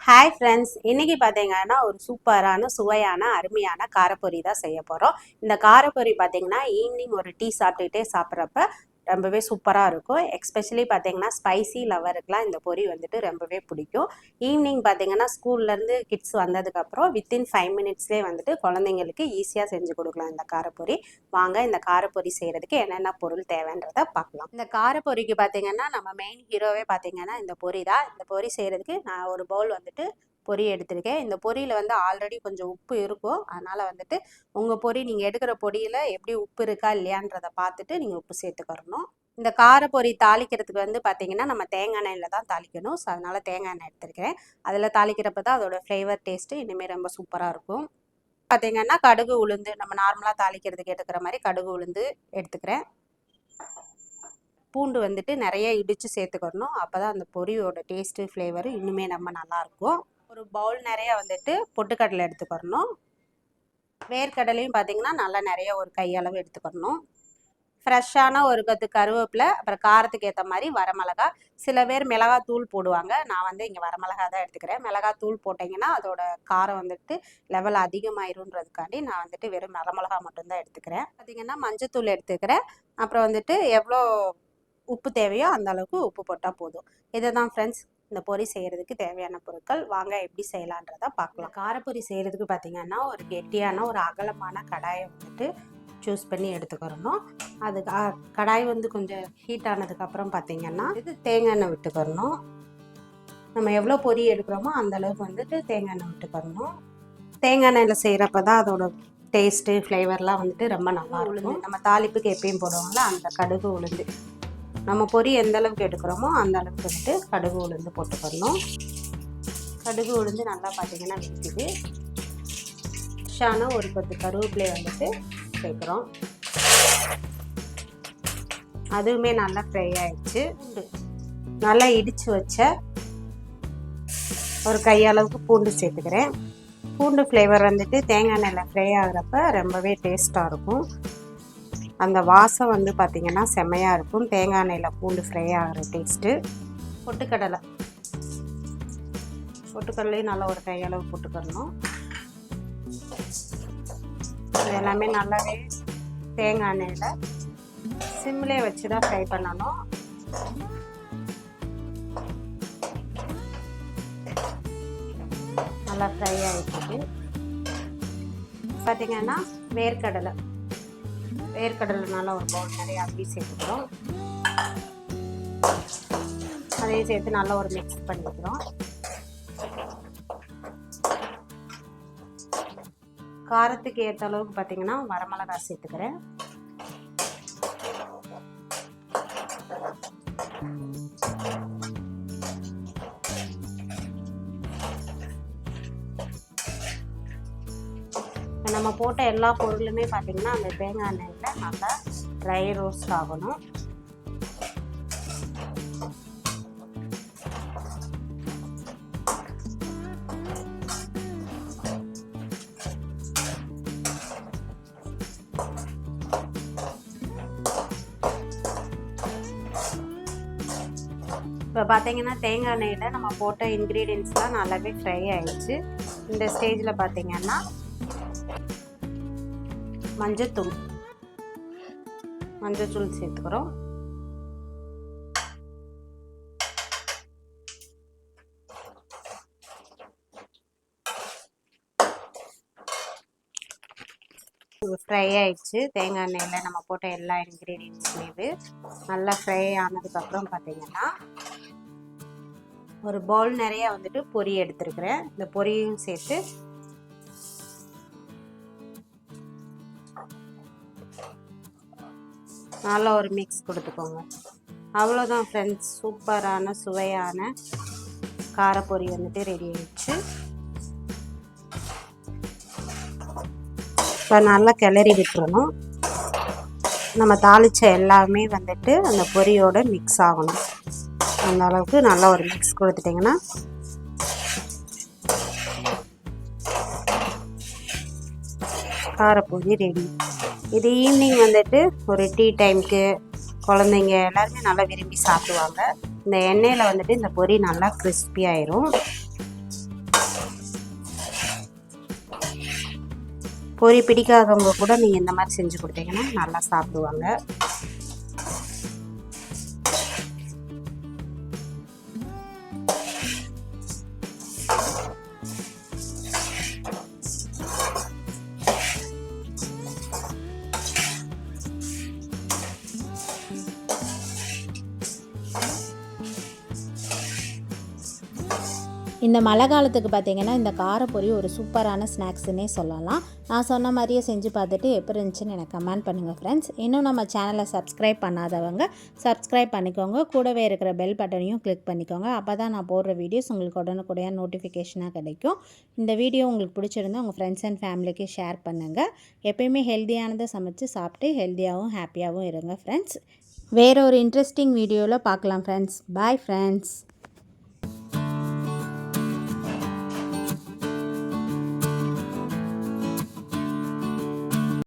Hi friends, இன்னைக்கு பார்த்தீங்கன்னா ஒரு சூப்பரான சுவையான அருமையான காரப்பொரி தான் செய்ய போகிறோம். இந்த காரப்பொரி பார்த்தீங்கன்னா ஈவினிங் ஒரு டீ சாப்பிட்டுக்கிட்டே சாப்பிட்றப்ப ரொம்பவே சூப்பராக இருக்கும். எக்ஸ்பெஷலி பார்த்தீங்கன்னா ஸ்பைசி லவருக்குலாம் இந்த பொரி வந்துட்டு ரொம்பவே பிடிக்கும். ஈவினிங் பார்த்தீங்கன்னா ஸ்கூல்லேருந்து கிட்ஸ் வந்ததுக்கப்புறம் வித்தின் 5 மினிட்ஸ்லேயே வந்துட்டு குழந்தைங்களுக்கு ஈஸியாக செஞ்சு கொடுக்கலாம் இந்த காரப்பொரி. வாங்க இந்த காரப்பொரி செய்கிறதுக்கு என்னென்ன பொருள் தேவைன்றதை பார்க்கலாம். இந்த காரப்பொரிக்கு பார்த்தீங்கன்னா நம்ம மெயின் ஹீரோவே பார்த்தீங்கன்னா இந்த பொரி தான். இந்த பொரி செய்கிறதுக்கு நான் ஒரு பவுல் வந்துட்டு பொரி எடுத்திருக்கேன். இந்த பொரியில் வந்து ஆல்ரெடி கொஞ்சம் உப்பு இருக்கும். அதனால் வந்துட்டு உங்கள் பொரி நீங்கள் எடுக்கிற பொரியில் எப்படி உப்பு இருக்கா இல்லையான்றதை பார்த்துட்டு நீங்கள் உப்பு சேர்த்துக்கிறணும். இந்த காரப்பொரி தாளிக்கிறதுக்கு வந்து பார்த்தீங்கன்னா நம்ம தேங்காய் எண்ணெயில் தான் தாளிக்கணும். ஸோ அதனால் தேங்காய் எண்ணெய் எடுத்துருக்கிறேன். அதில் தாளிக்கிறப்ப தான் அதோட ஃப்ளேவர் டேஸ்ட்டு இனிமேல் ரொம்ப சூப்பராக இருக்கும். பார்த்தீங்கன்னா கடுகு உளுந்து நம்ம நார்மலாக தாளிக்கிறதுக்கு எடுக்கிற மாதிரி கடுகு உளுந்து எடுத்துக்கிறேன். பூண்டு வந்துட்டு நிறைய இடித்து சேர்த்துக்கணும். அப்போ தான் அந்த பொரியோட டேஸ்ட்டு ஃப்ளேவரு இன்னுமே நம்ம நல்லாயிருக்கும். ஒரு பவுல் நிறைய வந்துட்டு பொட்டுக்கடலை எடுத்துக்கணும். வேர்க்கடலையும் பார்த்திங்கன்னா நல்லா நிறைய ஒரு கையளவு எடுத்துக்கணும். ஃப்ரெஷ்ஷான ஒரு கத்து கருவேப்பிலை, அப்புறம் காரத்துக்கு ஏற்ற மாதிரி வரமிளகா. சில பேர் மிளகாத்தூள் போடுவாங்க. நான் வந்து இங்கே வரமிளகா தான் எடுத்துக்கிறேன். மிளகாத்தூள் போட்டிங்கன்னா அதோட காரம் வந்துட்டு லெவல் அதிகமாயிருன்றதுக்காண்டி நான் வந்துட்டு வெறும் வரமிளகா மட்டும்தான் எடுத்துக்கிறேன். பார்த்திங்கன்னா மஞ்சத்தூள் எடுத்துக்கிறேன். அப்புறம் வந்துட்டு எவ்வளோ உப்பு தேவையோ அந்த அளவுக்கு உப்பு போட்டால் போதும். இதை தான் ஃப்ரெண்ட்ஸ் இந்த பொரி செய்கிறதுக்கு தேவையான பொருட்கள். வாங்க எப்படி செய்யலான்றதை பார்க்கலாம். காரப்பொரி செய்கிறதுக்கு பார்த்திங்கன்னா ஒரு கெட்டியான ஒரு அகலமான கடாயை வந்துட்டு சூஸ் பண்ணி எடுத்துக்கிறணும். அது கடாய் வந்து கொஞ்சம் ஹீட் ஆனதுக்கப்புறம் பார்த்திங்கன்னா இது தேங்காய் எண்ணெய் விட்டுக்கிறணும். நம்ம எவ்வளோ பொரி எடுக்கிறோமோ அந்த அளவுக்கு வந்துட்டு தேங்காய் எண்ணெய் விட்டுக்கிறணும். தேங்காய் எண்ணெயில் செய்கிறப்ப தான் அதோட டேஸ்ட்டு ஃப்ளேவர்லாம் வந்துட்டு ரொம்ப நல்லா இருக்கும். நம்ம தாளிப்புக்கு எப்பயும் போடுவோம்ல அந்த கடுகு உளுந்து, நம்ம பொரி எந்த அளவுக்கு எடுக்கிறோமோ அந்த அளவுக்கு வந்துட்டு கடுகு உளுந்து போட்டுக்கணும். கடுகு உளுந்து நல்லா பார்த்திங்கன்னா வெடிக்குது. ஃப்ரெஷ்ஷான ஒரு 10 கருவேப்பிலை வந்துட்டு சேர்க்குறோம். அதுவுமே நல்லா ஃப்ரை ஆயிடுச்சு. நல்லா இடித்து வச்ச ஒரு கையளவுக்கு பூண்டு சேர்த்துக்கிறேன். பூண்டு ஃப்ளேவர் வந்துட்டு தேங்காய் எண்ணெயில் ஃப்ரை ஆகிறப்ப ரொம்பவே டேஸ்ட்டாக இருக்கும். அந்த வாசம் வந்து பார்த்திங்கன்னா செம்மையாக இருக்கும். தேங்காய் எண்ணெயில் பூண்டு ஃப்ரை ஆகிற டேஸ்ட்டு. பொட்டுக்கடலையும் நல்லா ஒரு கையளவு போட்டுக்கணும். இது எல்லாமே நல்லாவே தேங்காய் எண்ணெயில் சிம்மிலே வச்சு தான் ஃப்ரை பண்ணணும். நல்லா ஃப்ரை ஆகிடுச்சு. பார்த்திங்கன்னா வேர்க்கடலை நல்லா ஒரு பவுல் நிறைய அப்படி சேர்த்துக்கிறோம். அதையும் சேர்த்து நல்லா ஒரு மிக்ஸ் பண்ணிக்கிறோம். காரத்துக்கு ஏற்ற அளவுக்கு பார்த்தீங்கன்னா வரமிளகாய் சேர்த்துக்கிறேன். நம்ம போட்ட எல்லா பொருளுமே பார்த்திங்கன்னா அந்த தேங்காய் எண்ணெயில் நல்லா ட்ரை ரோஸ்ட் ஆகணும். இப்போ பார்த்திங்கன்னா தேங்காய் எண்ணெயில் நம்ம போட்ட இன்க்ரீடியன்ட்ஸ்லாம் நல்லாவே ஃப்ரை ஆகிடுச்சு. இந்த ஸ்டேஜில் பார்த்திங்கன்னா மஞ்சத்தூள் சேர்த்துக்கிறோம். ஃப்ரை ஆயிடுச்சு. தேங்காய் எண்ணெயில் நம்ம போட்ட எல்லா இன்க்ரீடியன்ட்ஸுமே நல்லா ஃப்ரை ஆனதுக்கப்புறம் பார்த்தீங்கன்னா ஒரு பவுல் நிறைய வந்துட்டு பொரி எடுத்துருக்கிறேன். இந்த பொரியும் சேர்த்து நல்லா ஒரு மிக்ஸ் கொடுத்துக்கோங்க. அவ்வளோதான் ஃப்ரெண்ட்ஸ், சூப்பரான சுவையான காரப்பொரி வந்துட்டு ரெடி ஆயிடுச்சு. இப்போ நல்லா கிளறி விட்டுறணும். நம்ம தாளித்த எல்லாமே வந்துட்டு அந்த பொரியோட மிக்ஸ் ஆகணும். அந்த அளவுக்கு நல்லா ஒரு மிக்ஸ் கொடுத்துட்டிங்கன்னா காரப்பொரி ரெடி. இது ஈவினிங் வந்துட்டு ஒரு டீ டைமுக்கு குழந்தைங்க எல்லாருமே நல்லா விரும்பி சாப்பிடுவாங்க. இந்த எண்ணெயில் வந்துட்டு இந்த பொரி நல்லா கிறிஸ்பி ஆயிரும். பொரி பிடிக்காதவங்க கூட நீங்கள் இந்த மாதிரி செஞ்சு கொடுத்தீங்கன்னா நல்லா சாப்பிடுவாங்க. இந்த மழை காலத்துக்கு பார்த்திங்கன்னா இந்த காரப்பொரி ஒரு சூப்பரான ஸ்நாக்ஸுன்னே சொல்லலாம். நான் சொன்ன மாதிரியே செஞ்சு பார்த்துட்டு எப்படி இருந்துச்சுன்னு எனக்கு கமெண்ட் பண்ணுங்கள் ஃப்ரெண்ட்ஸ். இன்னும் நம்ம சேனலை சப்ஸ்கிரைப் பண்ணாதவங்க சப்ஸ்கிரைப் பண்ணிக்கோங்க. கூடவே இருக்கிற பெல் பட்டனையும் கிளிக் பண்ணிக்கோங்க. அப்போ தான் நான் போடுற வீடியோஸ் உங்களுக்கு உடனுக்குடைய நோட்டிஃபிகேஷனாக கிடைக்கும். இந்த வீடியோ உங்களுக்கு பிடிச்சிருந்தா உங்கள் ஃப்ரெண்ட்ஸ் அண்ட் ஃபேமிலிக்கு ஷேர் பண்ணுங்கள். எப்பயுமே ஹெல்த்தியானதை சமைச்சு சாப்பிட்டு ஹெல்த்தியாகவும் ஹாப்பியாகவும் இருங்க ஃப்ரெண்ட்ஸ். வேறு ஒரு இன்ட்ரெஸ்டிங் வீடியோவில் பார்க்கலாம் ஃப்ரெண்ட்ஸ். Bye friends.